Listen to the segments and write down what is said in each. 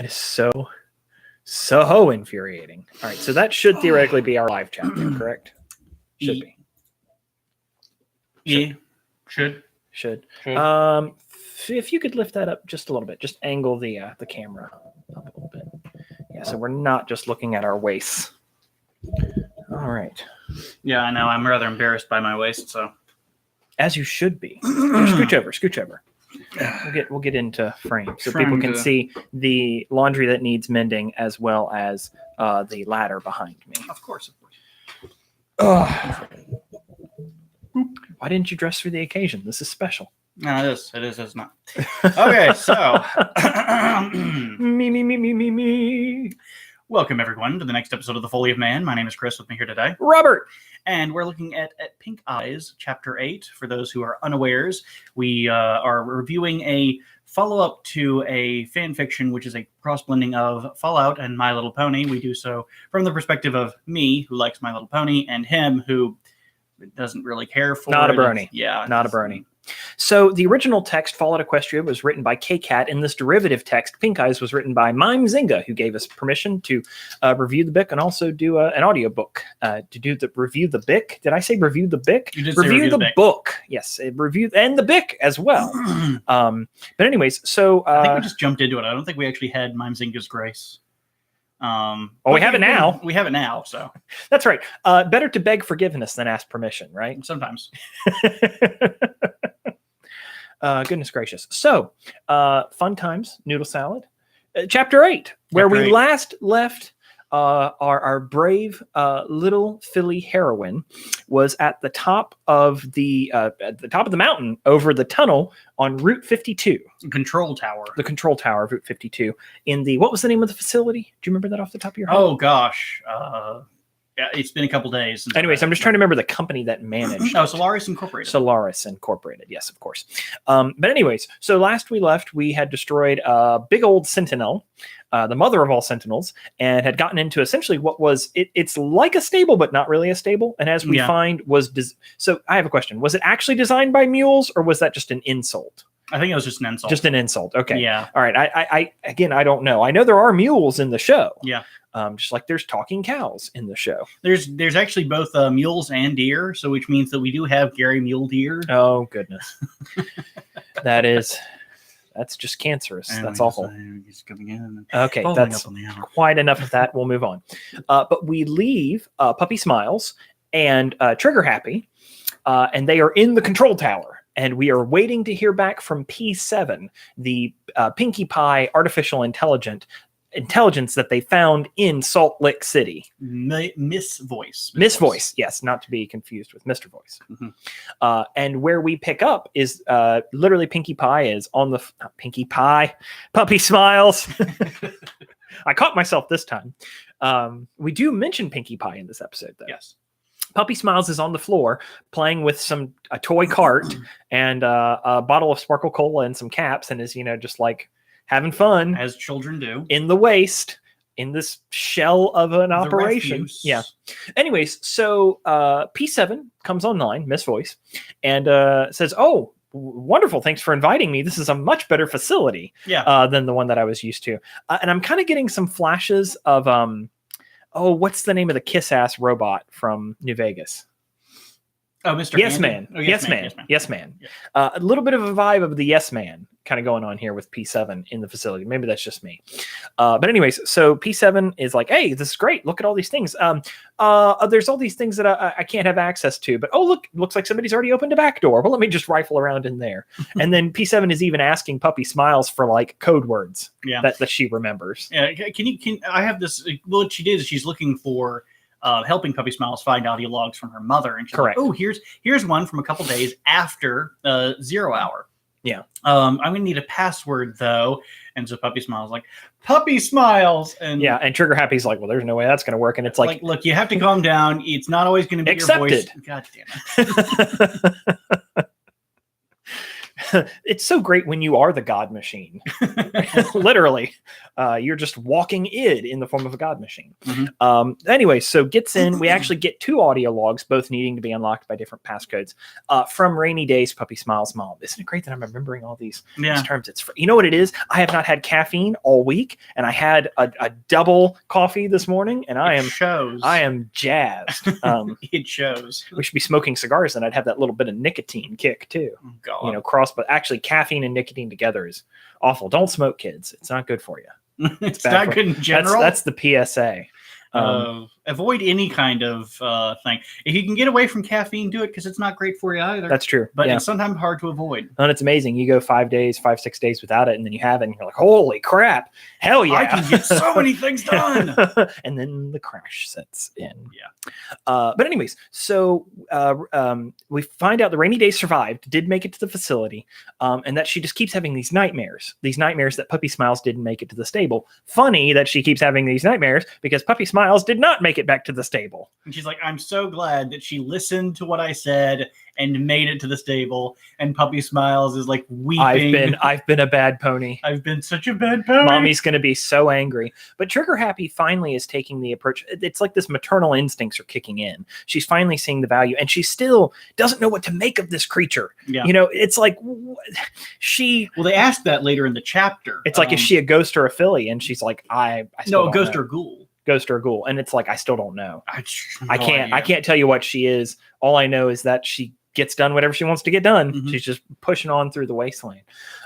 That is so infuriating. All right, so that should theoretically be our live chat there, correct? Should be. Yeah. Should. If you could lift that up just a little bit, just angle the camera up a little bit. Yeah, so we're not just looking at our waists. All right. Yeah, I know. I'm rather embarrassed by my waist, so. As you should be. Here, scooch over. We'll get into frame so people can see the laundry that needs mending as well as the ladder behind me. Of course. Why didn't you dress for the occasion? This is special. No, it is. It's not. Okay, so. Me. Welcome, everyone, to the next episode of The Foally of Man. My name is Chris. With me here today, Robert. And we're looking at Pink Eyes, Chapter 8. For those who are unawares, we are reviewing a follow-up to a fan fiction, which is a cross-blending of Fallout and My Little Pony. We do so from the perspective of me, who likes My Little Pony, and him, who doesn't really care for Not a Brony. Yeah. Not a Brony. So the original text, Fallout Equestria, was written by K-Cat, and this derivative text, Pink Eyes, was written by Mimezinga, who gave us permission to review the book and also do an audiobook review the book. Did I say review the book? You did review the book. Yes, review and the book as well. But anyways, so I think we just jumped into it. I don't think we actually had Mimezinga's grace. We have it now. We have it now, so that's right. Better to beg forgiveness than ask permission, right? Sometimes. Goodness gracious. So, fun times, noodle salad. Chapter 8, where we last left our brave little filly heroine was at the top of the mountain over the tunnel on Route 52. Control tower. The control tower of Route 52 in the, what was the name of the facility? Do you remember that off the top of your head? Oh gosh. Yeah, it's been a couple days. Anyways, I'm just trying to remember the company that managed. Oh, Solaris Incorporated. Solaris Incorporated, yes, of course. But anyways, so last we left, we had destroyed a big old sentinel, the mother of all sentinels, and had gotten into essentially what was, it's like a stable, but not really a stable. And as we find so I have a question. Was it actually designed by mules, or was that just an insult? I think it was just an insult. Just an insult. Okay. Yeah. All right. I again, I don't know. I know there are mules in the show. Yeah. Just like there's talking cows in the show. There's actually both mules and deer, so which means that we do have Gary Mule Deer. Oh goodness. That's just cancerous. That's awful. Okay, that's quite enough of that. We'll move on. But we leave Puppy Smiles and Trigger Happy, and they are in the control tower. And we are waiting to hear back from P7, the Pinkie Pie artificial intelligence that they found in Salt Lake City. Miss Voice, yes, not to be confused with Mr. Voice. Mm-hmm. And where we pick up is literally Pinkie Pie is on the Pinkie Pie, Puppy Smiles. I caught myself this time. We do mention Pinkie Pie in this episode, though. Yes. Puppy Smiles is on the floor playing with a toy cart and a bottle of Sparkle Cola and some caps, and is just like having fun as children do in the waste in this shell of an operation. Refuse. Yeah. Anyways, so P7 comes online, Miss Voice, and says, "Oh, wonderful! Thanks for inviting me. This is a much better facility than the one that I was used to." And I'm kind of getting some flashes of what's the name of the kiss-ass robot from New Vegas? Oh, Mr. Yes Andy? Man. Oh, Yes Man. Yeah. A little bit of a vibe of the Yes Man kind of going on here with P7 in the facility. Maybe that's just me. But anyways, so P7 is like, hey, this is great. Look at all these things. There's all these things that I can't have access to. But, looks like somebody's already opened a back door. Well, let me just rifle around in there. And then P7 is even asking Puppy Smiles for, like, code words that she remembers. Yeah, I have this. Well, what she did is she's looking for helping Puppy Smiles find audio logs from her mother, and she's correct. Like, here's one from a couple days after 0 hour. Yeah. I'm gonna need a password though, and so Puppy Smiles like Puppy Smiles, and and Trigger Happy's like, well, there's no way that's gonna work, and it's like look, you have to calm down. It's not always gonna be accepted. Your voice. God damn it's so great when you are the God machine. Literally, you're just walking id in the form of a God machine. Anyway, so gets in. We actually get 2 audio logs, both needing to be unlocked by different passcodes from Rainy Days Puppy Smiles mom. Isn't it great that I'm remembering all these terms? It's you know what it is? I have not had caffeine all week, and I had a double coffee this morning, and I am jazzed. It shows. We should be smoking cigars, and I'd have that little bit of nicotine kick too. Oh, God. You know, but actually caffeine and nicotine together is awful. Don't smoke, kids. It's not good for you. It's not good in general. That's the PSA. Avoid any kind of thing. If you can get away from caffeine, do it, because it's not great for you either. That's true. But it's sometimes hard to avoid. And it's amazing. You go 5 days, 6 days without it, and then you have it, and you're like, holy crap. Hell yeah. I can get so many things done. And then the crash sets in. Yeah. But anyways, so we find out the Rainy Day survived, did make it to the facility, and that she just keeps having these nightmares that Puppy Smiles didn't make it to the stable. Funny that she keeps having these nightmares because Puppy Smiles did not make it back to the stable. And she's like, I'm so glad that she listened to what I said and made it to the stable. And Puppy Smiles is like weeping. I've been a bad pony. I've been such a bad pony. Mommy's going to be so angry. But Trigger Happy finally is taking the approach. It's like this maternal instincts are kicking in. She's finally seeing the value, and she still doesn't know what to make of this creature. Yeah. You know, it's like Well, they asked that later in the chapter. It's like, is she a ghost or a filly? And she's like, I still a ghost or ghoul. Ghost or a ghoul. And it's like, I still don't know. I can't tell you what she is. All I know is that she gets done whatever she wants to get done. Mm-hmm. She's just pushing on through the wasteland.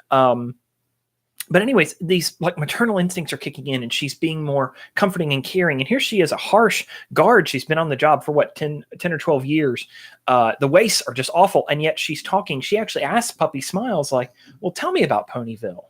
But anyways, these like maternal instincts are kicking in, and she's being more comforting and caring. And here she is, a harsh guard. She's been on the job for what, 10 or 12 years. The wastes are just awful. And yet she's talking. She actually asks Puppy Smiles, like, well, tell me about Ponyville.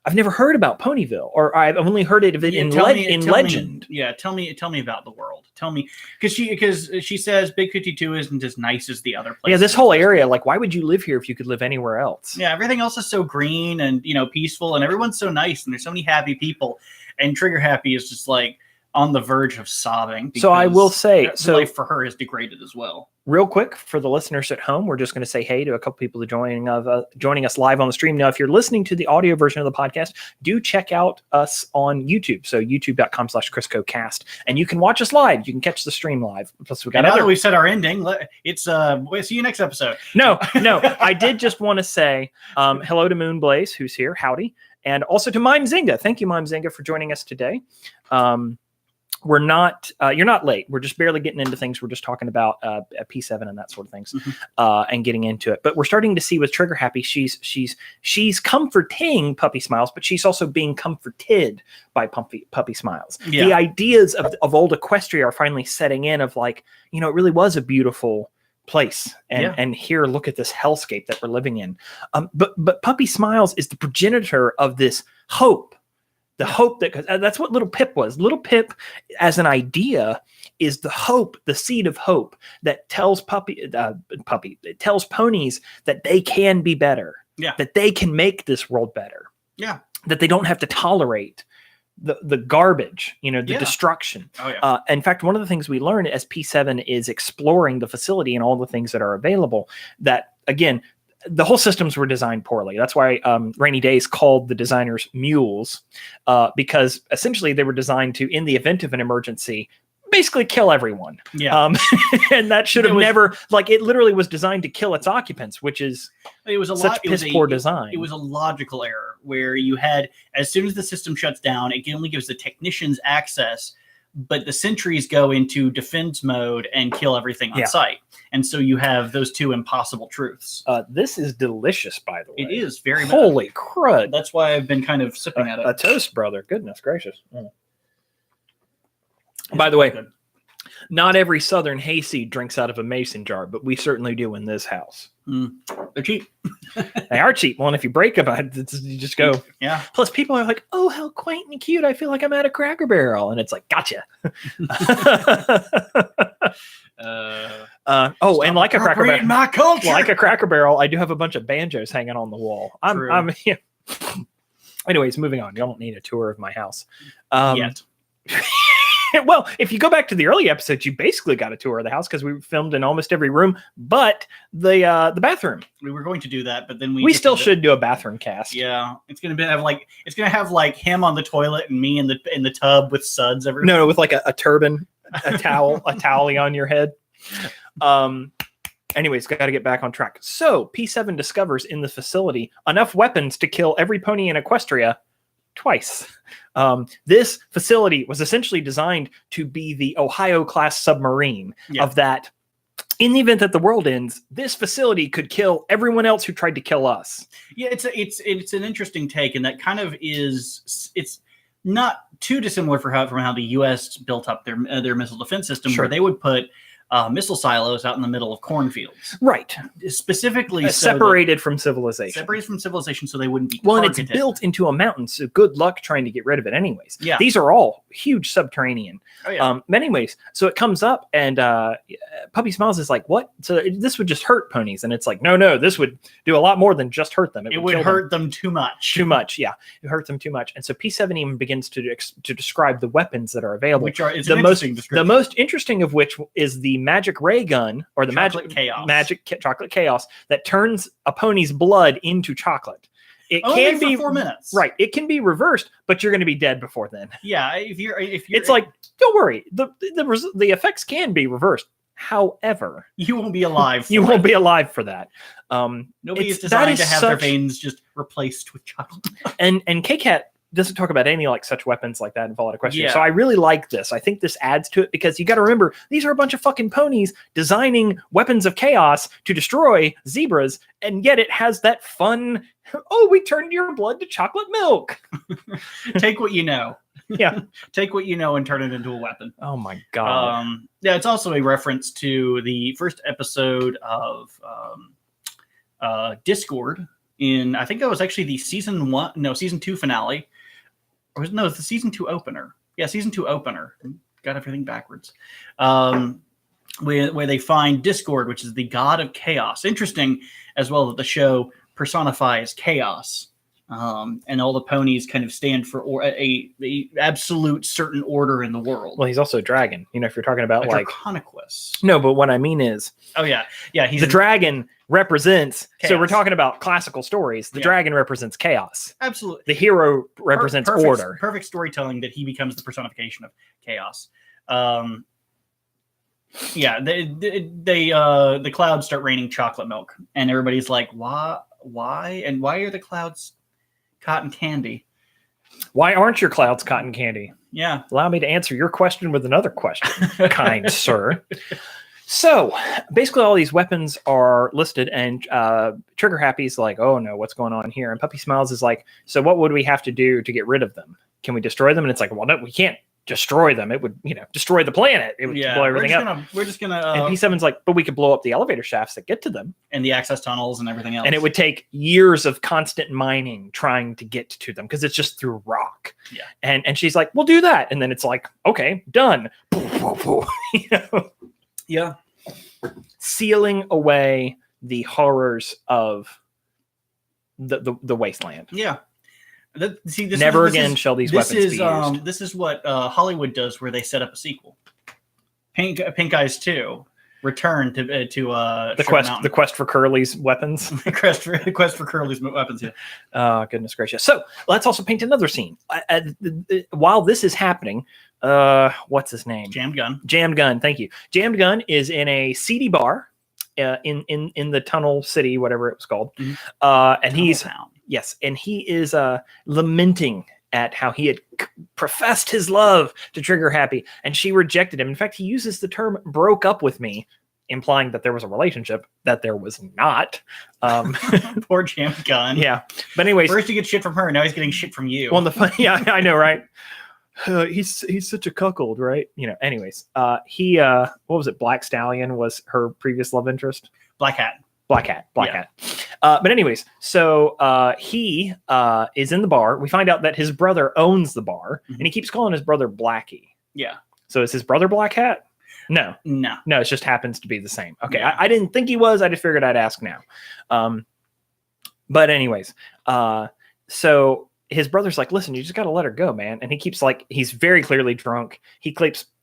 I've never heard about Ponyville, or I've only heard it in legend. Tell me about the world. Tell me, because she says Big 52 isn't as nice as the other places. Yeah, this whole area, like, why would you live here if you could live anywhere else? Yeah, everything else is so green and peaceful, and everyone's so nice, and there's so many happy people. And Trigger Happy is just like on the verge of sobbing. So I will say, life for her is degraded as well. Real quick, for the listeners at home, we're just going to say hey to a couple people joining us live on the stream. Now, if you're listening to the audio version of the podcast, do check out us on YouTube. So youtube.com/CriscoCast. And you can watch us live. You can catch the stream live. Plus, now that we've said our ending, it's we'll see you next episode. No. I did just want to say hello to Moonblaze, who's here. Howdy. And also to Mimezinga. Thank you, Mimezinga, for joining us today. We're not, you're not late. We're just barely getting into things. We're just talking about P7 and that sort of things, and getting into it. But we're starting to see with Trigger Happy, she's comforting Puppy Smiles, but she's also being comforted by Puppy Smiles. Yeah. The ideas of old Equestria are finally setting in of like, it really was a beautiful place. And here, look at this hellscape that we're living in. But Puppy Smiles is the progenitor of this hope. The hope that's what Little Pip was. Little Pip, as an idea, is the hope, the seed of hope that tells it tells ponies that they can be better. Yeah. That they can make this world better. Yeah. That they don't have to tolerate the garbage, the destruction. Oh, yeah. In fact, one of the things we learn as P7 is exploring the facility and all the things that are available, that again, the whole systems were designed poorly. That's why Rainy Days called the designers mules, because essentially they were designed to, in the event of an emergency, basically kill everyone. Yeah. And that should have never, it literally was designed to kill its occupants, which is poor design. It was a logical error where you had, as soon as the system shuts down, it only gives the technicians access, but the sentries go into defense mode and kill everything on site. And so you have those two impossible truths. This is delicious, by the way. It is very Holy crud. That's why I've been kind of sipping at it. A toast, brother. Goodness gracious. By the way, not every Southern hayseed drinks out of a mason jar, but we certainly do in this house. They're cheap. They are cheap. Well, and if you break them, you just go. Yeah. Plus, people are like, "Oh, how quaint and cute! I feel like I'm at a Cracker Barrel," and it's like, "Gotcha." And like a Cracker Barrel, my culture. Like a Cracker Barrel, I do have a bunch of banjos hanging on the wall. Anyways, moving on. You don't need a tour of my house yet. Well, if you go back to the early episodes, you basically got a tour of the house because we filmed in almost every room but the bathroom. We were going to do that, but then we still should do a bathroom cast. Yeah, it's gonna have like him on the toilet and me in the tub with suds everywhere. No, with like a turban, a towel, a towel on your head. Anyways, got to get back on track. So P7 discovers in the facility enough weapons to kill every pony in Equestria twice. This facility was essentially designed to be the Ohio-class submarine of that. In the event that the world ends, this facility could kill everyone else who tried to kill us. Yeah, it's an interesting take, and that kind of it's not too dissimilar from how the U.S. built up their missile defense system, where they would put missile silos out in the middle of cornfields. Right. Specifically separated from civilization. Separated from civilization so they wouldn't be Well, targeted. and it's built into a mountain, so good luck trying to get rid of it anyways. Yeah. These are all huge subterranean. Oh, yeah. But anyways, so it comes up and Puppy Smiles is like, what? So this would just hurt ponies. And it's like, no, this would do a lot more than just hurt them. It would hurt them too much. Too much, yeah. It hurt them too much. And so P7 even begins to describe the weapons that are available. Which are the most interesting of which is the magic ray gun, or the chocolate chocolate chaos that turns a pony's blood into chocolate. It only can for be 4 minutes. Right. It can be reversed, but you're going to be dead before then. Yeah, if you're it's like, don't worry, the effects can be reversed. However, you won't be alive. You won't be alive for that. Nobody is designed to have their veins just replaced with chocolate. and K-Cat doesn't talk about any like such weapons like that in Fallout Equestria. Yeah. So I really like this. I think this adds to it because you got to remember these are a bunch of fucking ponies designing weapons of chaos to destroy zebras, and yet it has that fun. Oh, we turned your blood to chocolate milk. Take what you know. Yeah, take what you know and turn it into a weapon. Oh my god. Yeah, it's also a reference to the first episode of Discord. I think that was actually the season 2 finale. It's the season 2 opener. Yeah, season 2 opener. Got everything backwards. Where they find Discord, which is the god of chaos. Interesting as well that the show personifies chaos. And all the ponies kind of stand for a absolute certain order in the world. Well, he's also a dragon. You know, if you're talking about like Draconiquus. No, but what I mean is, he's the dragon represents. Chaos. So we're talking about classical stories. The dragon represents chaos. Absolutely. The hero represents order. Perfect storytelling that he becomes the personification of chaos. The clouds start raining chocolate milk, and everybody's like, why? And why are the clouds cotton candy? Why aren't your clouds cotton candy? Yeah. Allow me to answer your question with another question, kind sir. So basically all these weapons are listed, and Trigger Happy's like, oh no, what's going on here? And Puppy Smiles is like, so what would we have to do to get rid of them? Can we destroy them? And it's like, well, no, we can't destroy them. It would, destroy the planet. It would blow everything up. We're just gonna and P7's like, but we could blow up the elevator shafts that get to them. And the access tunnels and everything else. And it would take years of constant mining trying to get to them because it's just through rock. Yeah. And she's like, we'll do that. And then it's like, okay, done. Yeah. Sealing away the horrors of the wasteland. Yeah. Never again shall these weapons be used. This is what Hollywood does, where they set up a sequel. Pink Eyes 2 return to the quest for Curly's weapons. the quest for Curly's weapons. Yeah. Oh goodness gracious! So let's also paint another scene. While this is happening, what's his name? Jammed Gun. Jammed Gun. Thank you. Jammed Gun is in a seedy bar in the Tunnel City, whatever it was called, and he's. Town. Yes, and he is lamenting at how he had professed his love to Trigger Happy, and she rejected him. In fact, he uses the term "broke up with me," implying that there was a relationship that there was not. Poor Jammed Gun. Yeah, but anyways, first you get shit from her, now he's getting shit from you. Well, yeah, I know, right? He's such a cuckold, right? Anyways, what was it? Black Stallion was her previous love interest. Black Hat. But anyways, so he is in the bar. We find out that his brother owns the bar, and he keeps calling his brother Blackie. Yeah. So is his brother Black Hat? No, it just happens to be the same. Okay, yeah. I didn't think he was. I just figured I'd ask now. But anyways, so his brother's like, listen, you just got to let her go, man. And he keeps he's very clearly drunk. He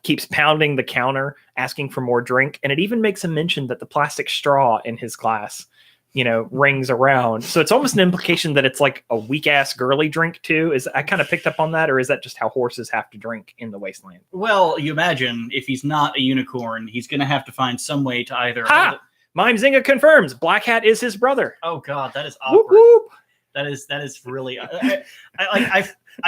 keeps pounding the counter, asking for more drink. And it even makes a mention that the plastic straw in his glass, rings around. So it's almost an implication that it's like a weak ass girly drink too. I kind of picked up on that, or is that just how horses have to drink in the wasteland? Well, you imagine if he's not a unicorn, he's going to have to find some way to either. Mimezinga confirms Black Hat is his brother. Oh God, that is awkward. Whoop, whoop. That is really. I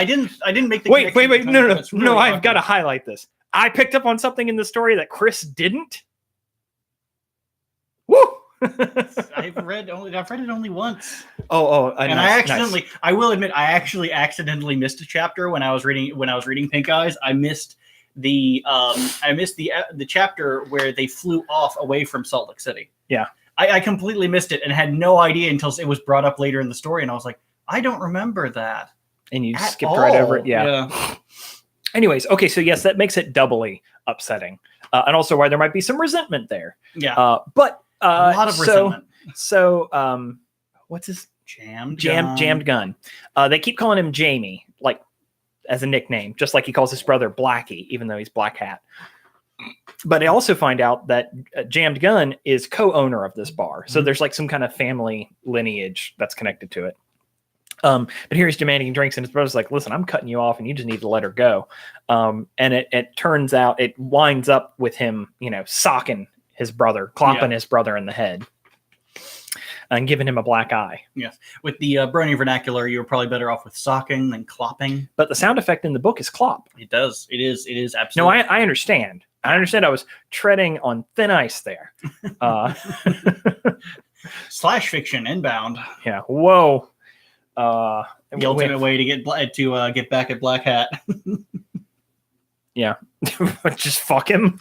didn't make the wait. No. Really I've got to highlight this. I picked up on something in the story that Chris didn't. Woo! I've read it only once. And nice. I will admit, I actually accidentally missed a chapter when I was reading Pink Eyes. I missed the chapter where they flew off away from Salt Lake City. Yeah. I completely missed it and had no idea until it was brought up later in the story, and I was like, I don't remember that. And you skipped right over it. Yeah. Anyways, okay, so yes, that makes it doubly upsetting, and also why there might be some resentment there. Yeah. But a lot of resentment. So what's his Jammed Gun? They keep calling him Jamie, as a nickname, just like he calls his brother Blackie, even though he's Black Hat. But I also find out that Jammed Gun is co-owner of this bar. So there's some kind of family lineage that's connected to it. But here he's demanding drinks, and his brother's like, listen, I'm cutting you off and you just need to let her go. And it turns out it winds up with him, socking his brother, clopping his brother in the head and giving him a black eye. Yes. With the Brony vernacular, you were probably better off with socking than clopping. But the sound effect in the book is clop. It does. It is absolutely. No, I understand. I was treading on thin ice there. Slash fiction inbound. Yeah. Whoa. The ultimate way to get back at Black Hat. Yeah. Just fuck him.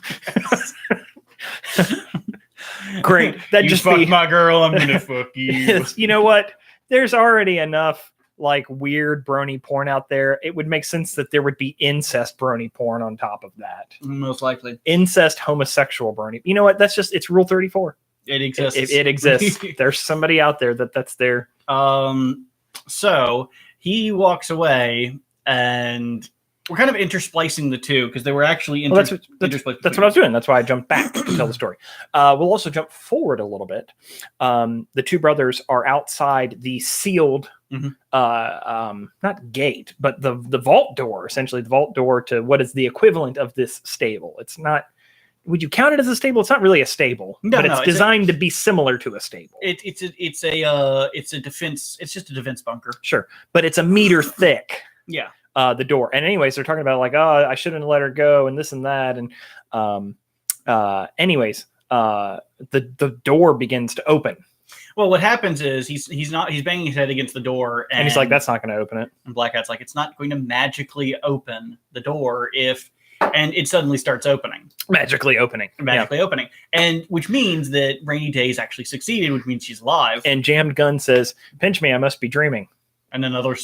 Great. That you just fuck my girl, I'm gonna fuck you. You know what? There's already enough weird brony porn out there. It would make sense that there would be incest brony porn on top of that. Most likely. Incest homosexual brony. You know what? It's Rule 34. It exists. It exists. There's somebody out there that's there. So he walks away, and we're kind of intersplicing the two because they were actually that's what I was doing. That's why I jumped back to tell the story. We'll also jump forward a little bit. The two brothers are outside the sealed, not gate, but the vault door, essentially the vault door to what is the equivalent of this stable. It's not. Would you count it as a stable? It's not really a stable, but it's designed to be similar to a stable. It's a defense. It's just a defense bunker. Sure, but it's a meter thick. Yeah. The door. And anyways, they're talking about I shouldn't let her go and this and that. And the door begins to open. Well, what happens is he's banging his head against the door, and he's like, that's not going to open it. And Black Hat's like, it's not going to magically open the door and it suddenly starts opening. Magically opening. And which means that Rainy Days actually succeeded, which means she's alive. And Jammed Gun says, pinch me, I must be dreaming. And another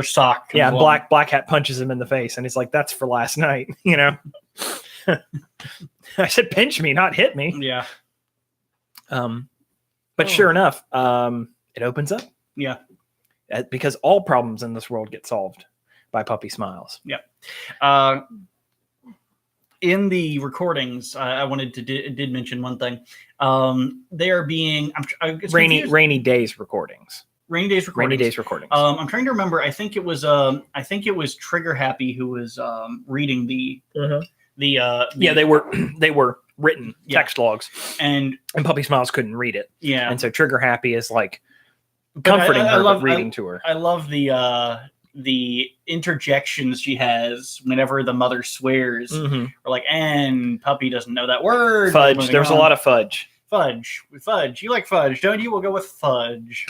sock. Yeah, Black Hat punches him in the face, and he's like, that's for last night, I said pinch me, not hit me. Yeah. But sure enough, it opens up. Yeah. Because all problems in this world get solved by puppy smiles. Yeah. In the recordings, I wanted to did mention one thing. They are being rainy days recordings. Rainy Days recordings. I'm trying to remember. I think it was Trigger Happy who was reading the they were written text logs, and Puppy Smiles couldn't read it. Yeah, and so Trigger Happy is comforting her, reading to her. I love the interjections she has whenever the mother swears. Or and Puppy doesn't know that word. Fudge. There's a lot of fudge. Fudge. You like fudge, don't you? We'll go with fudge.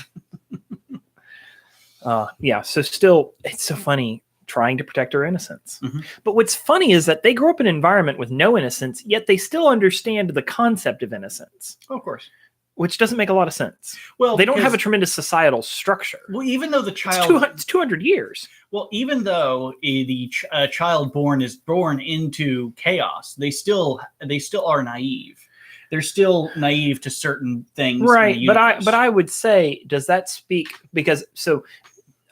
So still, it's so funny trying to protect her innocence. But what's funny is that they grew up in an environment with no innocence, yet they still understand the concept of innocence. Oh, of course. Which doesn't make a lot of sense. Well, they don't have a tremendous societal structure. Well, even though the child... It's 200 years. Well, even though the child is born into chaos, they still are naive. They're still naive to certain things. Right, but I would say, does that speak... Because,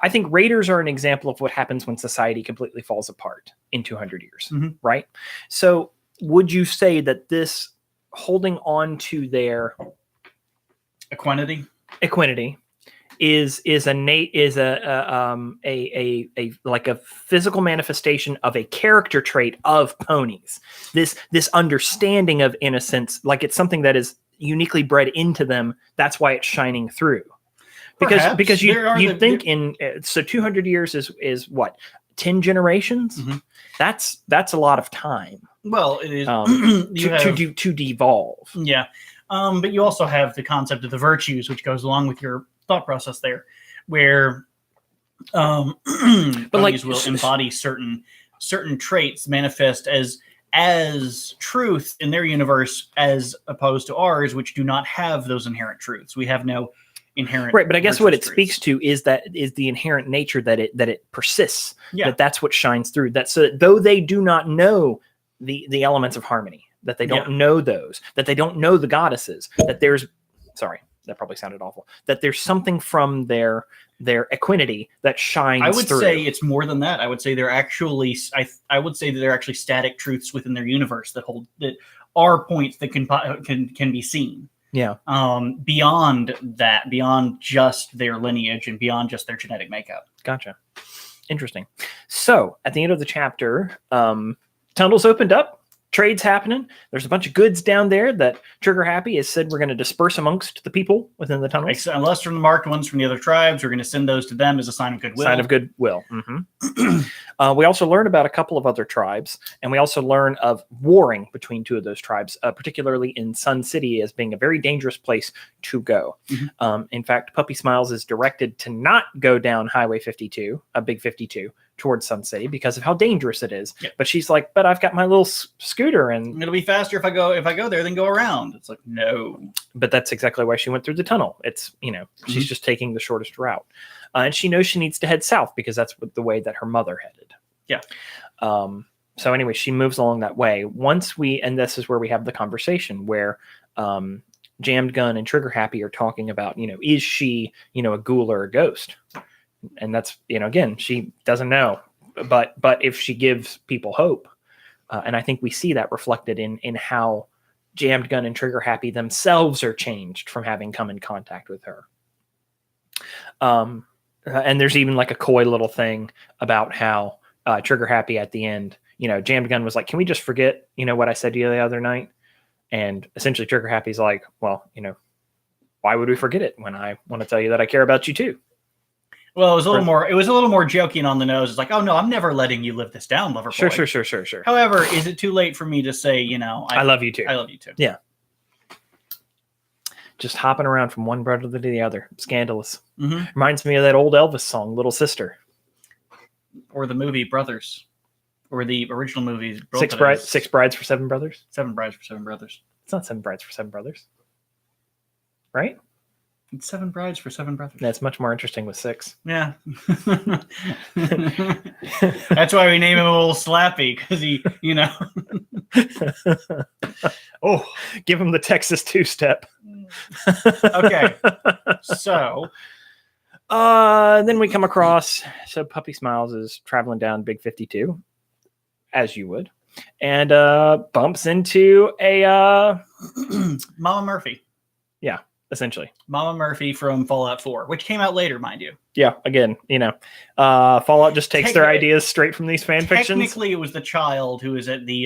I think raiders are an example of what happens when society completely falls apart in 200 years, right? So would you say that this holding on to their equinety is like a physical manifestation of a character trait of ponies? This understanding of innocence, like it's something that is uniquely bred into them. That's why it's shining through. Because you think so 200 years is what, 10 generations? That's a lot of time. Well, it is to devolve. Yeah. But you also have the concept of the virtues, which goes along with your thought process there, where ponies will embody certain traits manifest as truth in their universe, as opposed to ours, which do not have those inherent truths. We have no inherent right, but I guess what it truths. speaks to is the inherent nature that it persists. Yeah. That's what shines through. That so that though they do not know the elements of harmony, that they don't know those, that they don't know the goddesses, that there's that probably sounded awful, that there's something from their equinety that shines through. I would say it's more than that. I would say they're actually I would say that they're actually static truths within their universe that are points that can be seen. Yeah. Beyond that, beyond just their lineage and beyond just their genetic makeup. Gotcha. Interesting. So at the end of the chapter, tunnels opened up. Trade's happening. There's a bunch of goods down there that Trigger Happy has said we're going to disperse amongst the people within the tunnels. Unless from the marked ones from the other tribes, we're going to send those to them as a sign of goodwill. Sign of goodwill. We also learn about a couple of other tribes, and we also learn of warring between two of those tribes, particularly in Sun City as being a very dangerous place to go. In fact, Puppy Smiles is directed to not go down Highway 52, a big 52, towards Sun City because of how dangerous it is. Yep. But she's like, but I've got my little scooter and it'll be faster if I go there than go around. It's like, no. But that's exactly why she went through the tunnel. It's, she's just taking the shortest route. And she knows she needs to head south because that's the way that her mother headed. Yeah. So anyway, she moves along that way. And this is where we have the conversation where Jammed Gun and Trigger Happy are talking about, is she, a ghoul or a ghost? And that's, again, she doesn't know, but if she gives people hope, and I think we see that reflected in how Jammed Gun and Trigger Happy themselves are changed from having come in contact with her. And there's even like a coy little thing about how Trigger Happy at the end, Jammed Gun was like, can we just forget, what I said to you the other night? And essentially Trigger Happy's like, well, why would we forget it when I want to tell you that I care about you too? Well, it was a little more joking on the nose. It's like, oh no, I'm never letting you live this down, lover boy. Sure. However, is it too late for me to say, I love you too. I love you too. Yeah. Just hopping around from one brother to the other. Scandalous. Reminds me of that old Elvis song, Little Sister. Or the movie Brothers. Or the original movie. Six Brides for Seven Brothers? 7 Brides for 7 Brothers. It's not 7 Brides for 7 Brothers. Right? It's 7 Brides for 7 Brothers. That's much more interesting with 6. Yeah. That's why we name him a little Slappy, because he, Oh, give him the Texas two-step. Okay. So. Then we come across, Puppy Smiles is traveling down Big 52, as you would, and bumps into a Mama Murphy. Yeah. Essentially, Mama Murphy from Fallout 4, which came out later, mind you. Yeah, again, Fallout just takes their ideas straight from these fan fictions. Technically, it was the child who was at the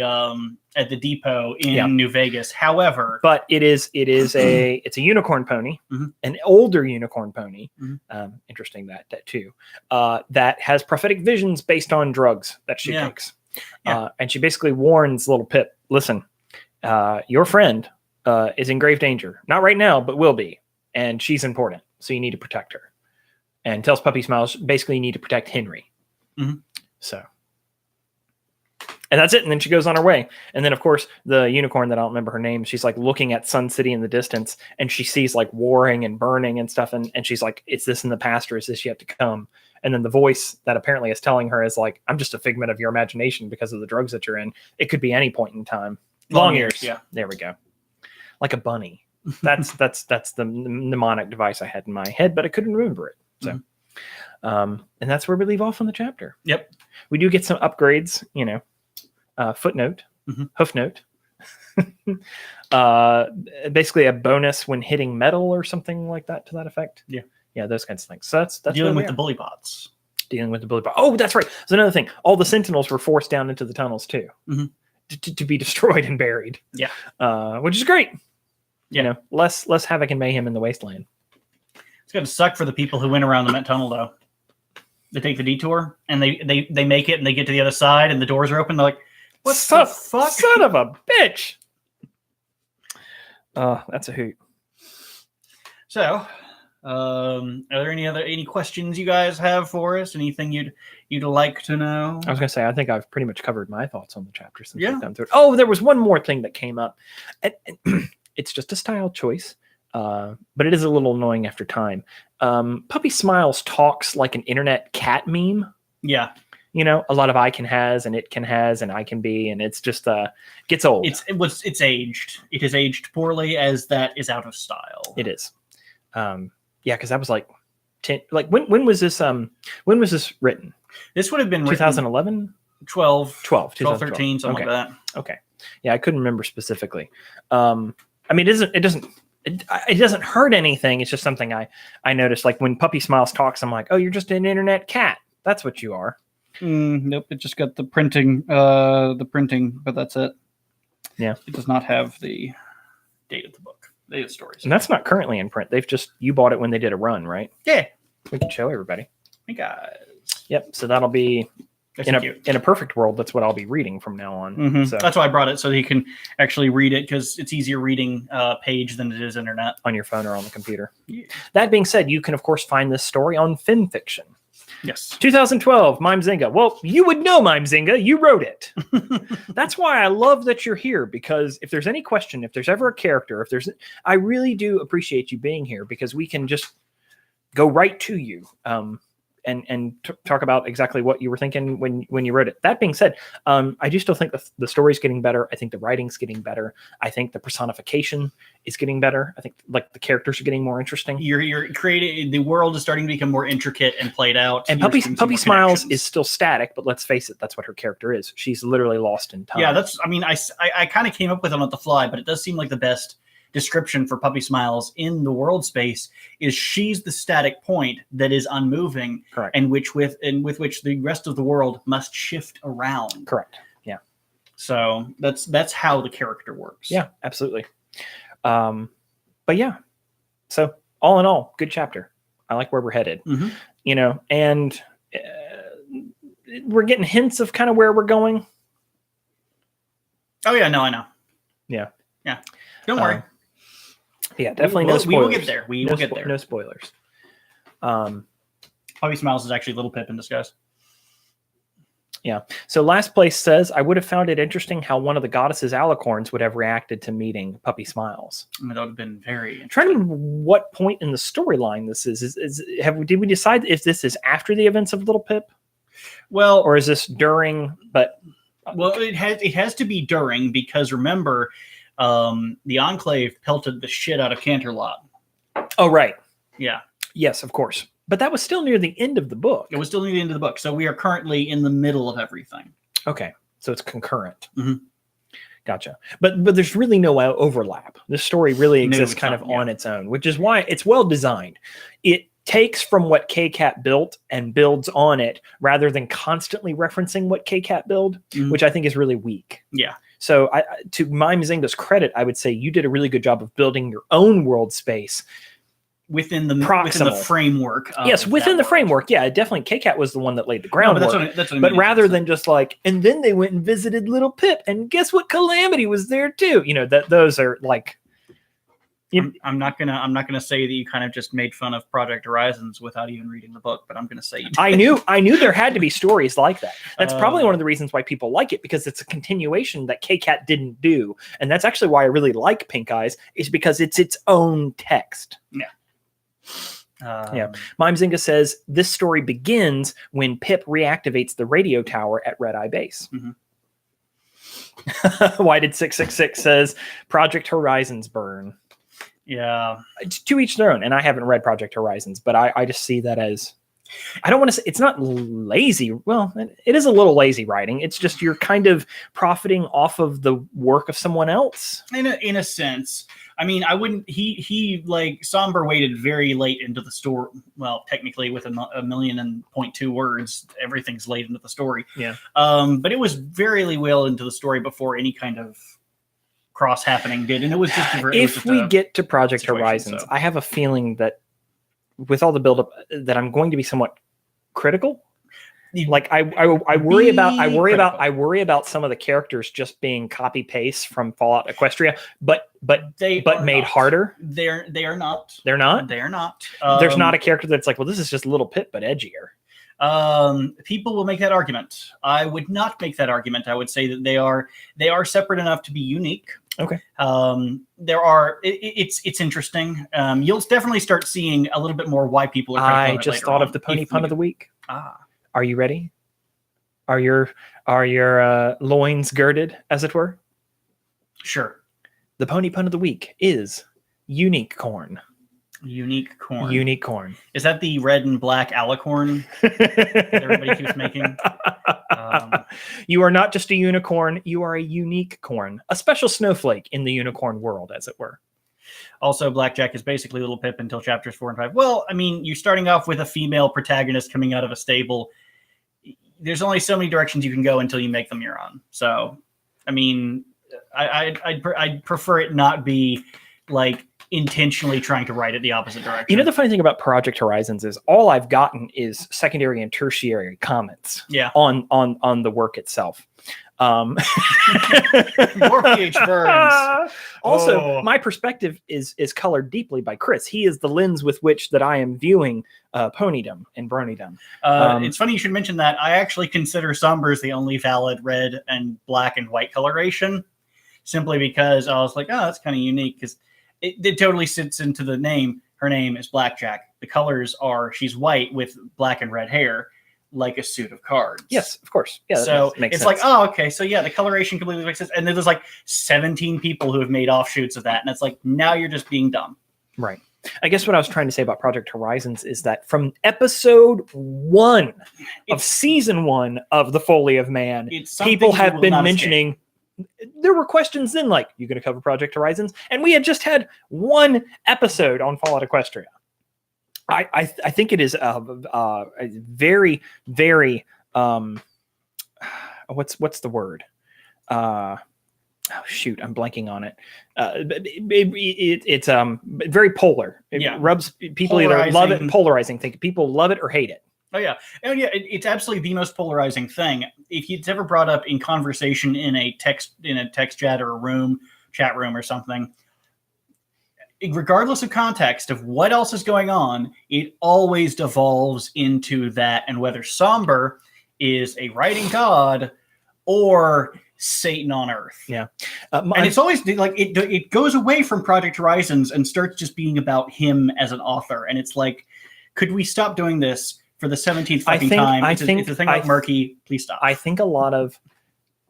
depot in New Vegas. However, but it's a unicorn pony, an older unicorn pony. Interesting that too. That has prophetic visions based on drugs that she takes, and she basically warns little Pip, listen, your friend is in grave danger. Not right now, but will be. And she's important. So you need to protect her. And tells Puppy Smiles, basically you need to protect Henry. So. And that's it. And then she goes on her way. And then, of course, the unicorn that I don't remember her name, she's like looking at Sun City in the distance. And she sees like warring and burning and stuff. And she's like, is this in the past or is this yet to come? And then the voice that apparently is telling her is like, I'm just a figment of your imagination because of the drugs that you're in. It could be any point in time. Long ears. Yeah. There we go. Like a bunny. That's the mnemonic device I had in my head, but I couldn't remember it. So And that's where we leave off on the chapter. Yep. We do get some upgrades, footnote, hoof note. Basically a bonus when hitting metal or something like that to that effect. Yeah, those kinds of things. So that's dealing with the bully bots. Dealing with the bully bot. Oh, that's right. So another thing. All the sentinels were forced down into the tunnels too, to be destroyed and buried. Yeah, which is great. Less havoc and mayhem in the wasteland. It's gonna suck for the people who went around the Met Tunnel though. They take the detour and they make it and they get to the other side and the doors are open. They're like, "What the fuck? Son of a bitch!" That's a hoot. So, are there any questions you guys have for us? Anything you'd like to know? I was gonna say, I think I've pretty much covered my thoughts on the chapter since we've gone through it. Oh, there was one more thing that came up. And it's just a style choice, but it is a little annoying after time. Puppy Smiles talks like an internet cat meme. Yeah. A lot of I can has and it can has and I can be, and it's just gets old. It's aged. It has aged poorly, as that is out of style. It is. Yeah, because that was like 10. Like when was this? When was this written? This would have been 2011, 12, 13, something like that. Okay. Yeah, I couldn't remember specifically. I mean, it doesn't hurt anything. It's just something I noticed. Like when Puppy Smiles talks, I'm like, oh, you're just an internet cat. That's what you are. Nope, it just got the printing, but that's it. Yeah, it does not have the date of the book. Date of stories. And that's not currently in print. You bought it when they did a run, right? Yeah. We can show everybody. Hey guys. Yep. So that'll be in a perfect world. That's what I'll be reading from now on. So that's why I brought it, so that you can actually read it, because it's easier reading page than it is internet on your phone or on the computer. Yeah. That being said, you can of course find this story on FinFiction. Yes. 2012, Mimezinga. Well, you would know Mimezinga. You wrote it. That's why I love that you're here, because if there's any question, if there's ever a character, I really do appreciate you being here, because we can just go right to you and talk about exactly what you were thinking when you wrote it. That being said, I do still think the story's getting better. I think the writing's getting better. I think the personification is getting better. I think like the characters are getting more interesting. You're creating, the world is starting to become more intricate and played out. And Puppy Smiles is still static, but let's face it, that's what her character is. She's literally lost in time. Yeah, I kind of came up with it on the fly, but it does seem like the best description for Puppy Smiles in the world space is she's the static point that is unmoving. Correct. And with which the rest of the world must shift around. Correct. Yeah. So that's how the character works. Yeah, absolutely. But yeah, so all in all, good chapter. I like where we're headed, and we're getting hints of kind of where we're going. Oh yeah, no, I know. Yeah. Don't worry. Yeah, definitely no spoilers. We will get there. We will get there. No spoilers. Puppy Smiles is actually Little Pip in disguise. Yeah. So last place says, I would have found it interesting how one of the goddess's alicorns would have reacted to meeting Puppy Smiles. I mean, that would have been very I'm trying to remember what point in the storyline this is. Did we decide if this is after the events of Little Pip? Well, or is this during? Well, it has to be during, because remember, the Enclave pelted the shit out of Canterlot. Oh, right. Yeah. Yes, of course. But that was still near the end of the book. It was still near the end of the book. So we are currently in the middle of everything. Okay. So it's concurrent. Mm-hmm. Gotcha. But there's really no overlap. This story really exists kind of on its own, which is why it's well designed. It takes from what K-Cat built and builds on it, rather than constantly referencing what K-Cat built, which I think is really weak. Yeah. So to Mimezinga's credit, I would say you did a really good job of building your own world space within the framework. Yes, within the framework. Yeah, definitely. K-Cat was the one that laid the groundwork. No, that's what I mean. Rather than just like, and then they went and visited Little Pip, and guess what? Calamity was there too. Those are like. I'm not gonna say that you kind of just made fun of Project Horizons without even reading the book, but I'm gonna say you did. I knew there had to be stories like that. That's probably one of the reasons why people like it, because it's a continuation that K-Cat didn't do, and that's actually why I really like Pink Eyes, is because it's its own text. Yeah. Mimezinga says this story begins when Pip reactivates the radio tower at Red Eye Base. Why did 666 says Project Horizons burn? Yeah, to each their own. And I haven't read Project Horizons, but I just see that as I don't want to say it's not lazy. Well, it is a little lazy writing. It's just you're kind of profiting off of the work of someone else. In a sense. I mean, I wouldn't. He like Somber waited very late into the story. Well, technically, with a million and 0.2 words, everything's late into the story. Yeah. But it was very well into the story before any kind of cross happening did, and it was just. If we get to Project Horizons, I have a feeling that with all the buildup, that I'm going to be somewhat critical. Like I worry about some of the characters just being copy paste from Fallout Equestria, but made harder. They are not. They're not. They are not. There's not a character that's like, well, this is just a little pit but edgier. People will make that argument. I would not make that argument. I would say that they are separate enough to be unique. Okay. It's interesting. You'll definitely start seeing a little bit more why people are. I just thought of the pony pun of the week. Are you ready? Are your loins girded, as it were? Sure. The pony pun of the week is unique corn. Unique corn. Unique corn. Is that the red and black alicorn that everybody keeps making? You are not just a unicorn. You are a unique corn. A special snowflake in the unicorn world, as it were. Also, Blackjack is basically Little Pip until chapters 4 and 5. Well, I mean, you're starting off with a female protagonist coming out of a stable. There's only so many directions you can go until you make them your own. So, I mean, I'd prefer it not be like intentionally trying to write it the opposite direction. You know, the funny thing about Project Horizons is all I've gotten is secondary and tertiary comments on the work itself. More PH burns. Also, my perspective is colored deeply by Chris. He is the lens with which that I am viewing ponydom and Bronydom. It's funny you should mention that. I actually consider Somber's the only valid red and black and white coloration, simply because I was like, oh, that's kind of unique because it totally sits into the name. Her name is Blackjack. The colors are she's white with black and red hair, like a suit of cards. Yes, of course. Yeah. So it's sense. Like, oh, okay. So yeah, the coloration completely makes sense. And then there's like 17 people who have made offshoots of that. And it's like, now you're just being dumb. Right. I guess what I was trying to say about Project Horizons is that from episode 1 of season 1 of the Foally of Man, people have been mentioning, there were questions then like, you going to cover Project Horizons? And we had just had one episode on Fallout Equestria. I think it is a very, very, what's the word? Oh shoot, I'm blanking on it. It's very polar. It rubs people either love it, polarizing. Think people love it or hate it. Oh yeah, it's absolutely the most polarizing thing. If it's ever brought up in conversation in a text chat or a chat room or something, regardless of context of what else is going on, it always devolves into that, and whether Somber is a writing god or Satan on Earth. Yeah. And it's always like it goes away from Project Horizons and starts just being about him as an author. And it's like, could we stop doing this for the 17th fucking time? It's a thing like Murky. Please stop. I think a lot of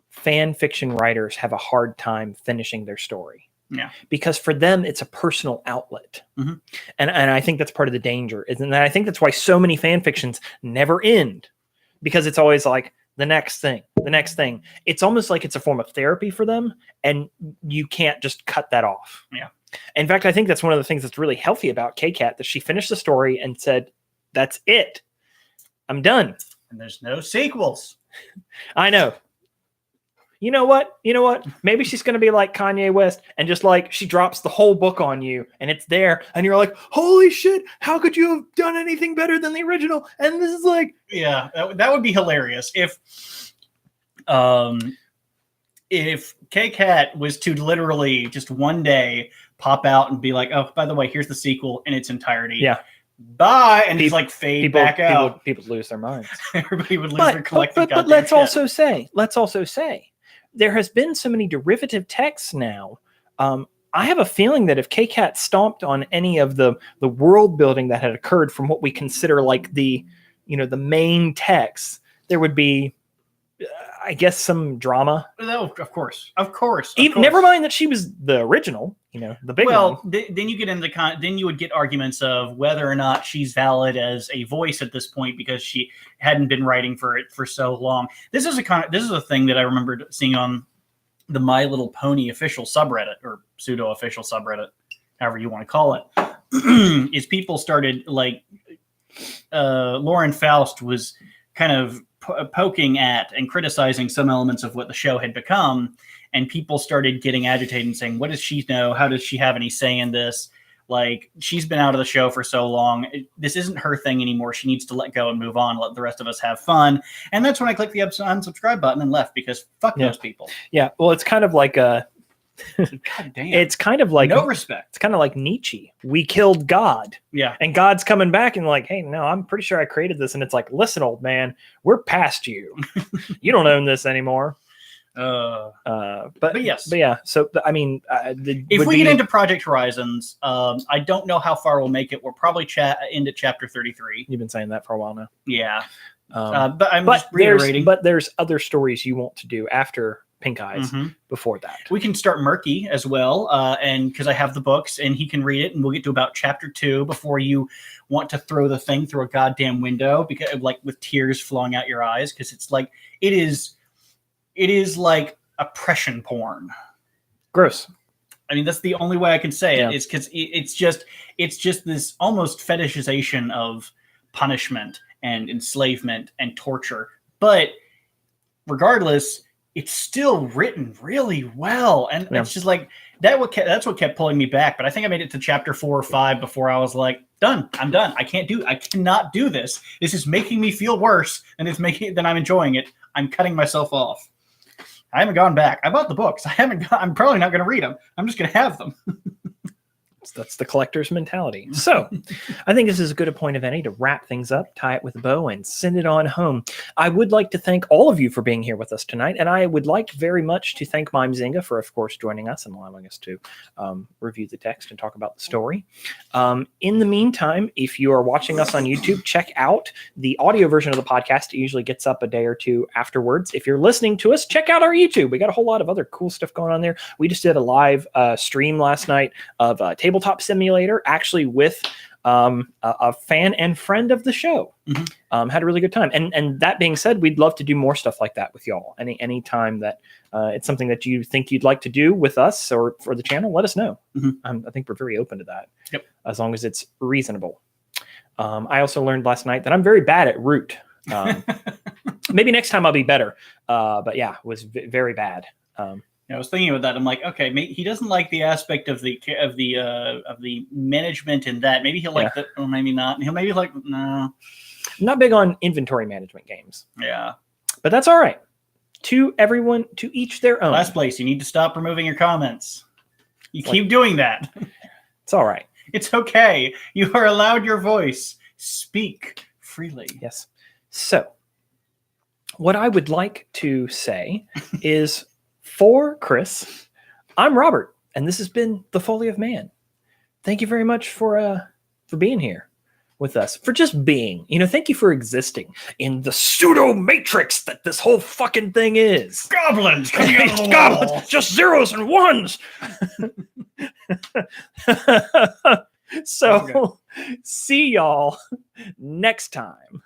fan fiction writers have a hard time finishing their story. Yeah. Because for them, it's a personal outlet. Mm-hmm. And I think that's part of the danger. And I think that's why so many fan fictions never end. Because it's always like, the next thing. It's almost like it's a form of therapy for them, and you can't just cut that off. Yeah. In fact, I think that's one of the things that's really healthy about K-Cat, that she finished the story and said, that's it. I'm done. And there's no sequels. I know. You know what? Maybe she's going to be like Kanye West and just like she drops the whole book on you and it's there and you're like, holy shit, how could you have done anything better than the original? And this is like, yeah, that would be hilarious if K-Cat was to literally just one day pop out and be like, oh, by the way, here's the sequel in its entirety. Yeah. Bye. And he's like fade back out. People lose their minds. Everybody would lose their collective. But let's also say, there has been so many derivative texts now. I have a feeling that if K-Cat stomped on any of the world building that had occurred from what we consider like the main text, there would be, I guess some drama. Oh, of course. Even, never mind that she was the original, the big one. Then you get into then you would get arguments of whether or not she's valid as a voice at this point because she hadn't been writing for it for so long. This is a thing that I remembered seeing on the My Little Pony official subreddit, or pseudo official subreddit, however you want to call it. Is people started like Lauren Faust was kind of poking at and criticizing some elements of what the show had become, and people started getting agitated and saying, what does she know? How does she have any say in this? Like, she's been out of the show for so long. This isn't her thing anymore. She needs to let go and move on, let the rest of us have fun. And that's when I clicked the unsubscribe button and left, because fuck those people. Yeah, well, it's kind of like a... God damn. It's kind of like... No respect. It's kind of like Nietzsche. We killed God. Yeah. And God's coming back and like, hey, no, I'm pretty sure I created this. And it's like, listen, old man, we're past you. You don't own this anymore. But yeah. So I mean, if we get into Project Horizons, I don't know how far we'll make it. We'll probably into chapter 33. You've been saying that for a while now. Yeah. But I'm just reiterating. But there's other stories you want to do after Pink Eyes before that. We can start Murky as well, and because I have the books and he can read it, and we'll get to about chapter 2 before you want to throw the thing through a goddamn window, because like with tears flowing out your eyes, because it's like it is like oppression porn. Gross. I mean, that's the only way I can say it. It's because it's just this almost fetishization of punishment and enslavement and torture. But regardless, it's still written really well, and it's just like that's what kept pulling me back. But I think I made it to chapter 4 or 5 before I was like, done. I'm done. I cannot do this. This is making me feel worse, and than I'm enjoying it. I'm cutting myself off. I haven't gone back. I bought the books. I'm probably not going to read them. I'm just going to have them. That's the collector's mentality. So I think this is a good point of any to wrap things up, tie it with a bow, and send it on home. I would like to thank all of you for being here with us tonight, and I would like very much to thank Mimezinga for, of course, joining us and allowing us to review the text and talk about the story. In the meantime, if you are watching us on YouTube, check out the audio version of the podcast. It usually gets up a day or two afterwards. If you're listening to us, check out our YouTube. We got a whole lot of other cool stuff going on there. We just did a live stream last night of Tabletop Simulator, actually with a fan and friend of the show. Had a really good time. And that being said, we'd love to do more stuff like that with y'all. Any time that it's something that you think you'd like to do with us or for the channel, let us know. I think we're very open to that. Yep. As long as it's reasonable. I also learned last night that I'm very bad at root. Maybe next time I'll be better. But yeah, it was very bad. I was thinking about that. I'm like, okay, he doesn't like the aspect of the management in that. Maybe he'll like that, or maybe not. And he'll maybe like, no. I'm not big on inventory management games. Yeah, but that's all right. To everyone, to each their own. Last place, you need to stop removing your comments. You keep doing that. It's all right. It's okay. You are allowed your voice. Speak freely. Yes. So, what I would like to say is, for Chris, I'm Robert, and this has been The Foally of Man. Thank you very much for being here with us, for just being. Thank you for existing in the pseudo matrix that this whole fucking thing is. Goblins, goblins, just zeros and ones. So, see y'all next time.